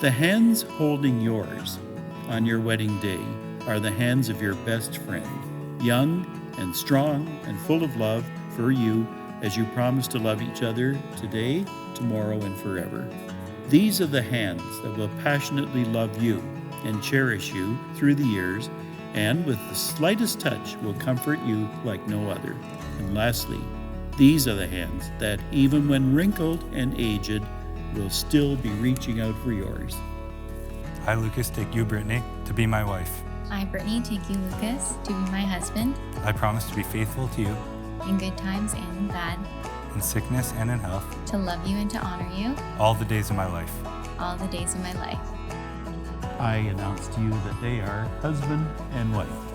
The hands holding yours on your wedding day are the hands of your best friend, young and strong and full of love for you as you promise to love each other today, tomorrow, and forever. These are the hands that will passionately love you and cherish you through the years, and with the slightest touch will comfort you like no other. And lastly, these are the hands that, even when wrinkled and aged, will still be reaching out for yours. I, Lucas, take you, Brittany, to be my wife. I, Brittany, take you, Lucas, to be my husband. I promise to be faithful to you in good times and in bad, in sickness and in health, to love you and to honor you all the days of my life. all the days of my life. I announce to you that they are husband and wife.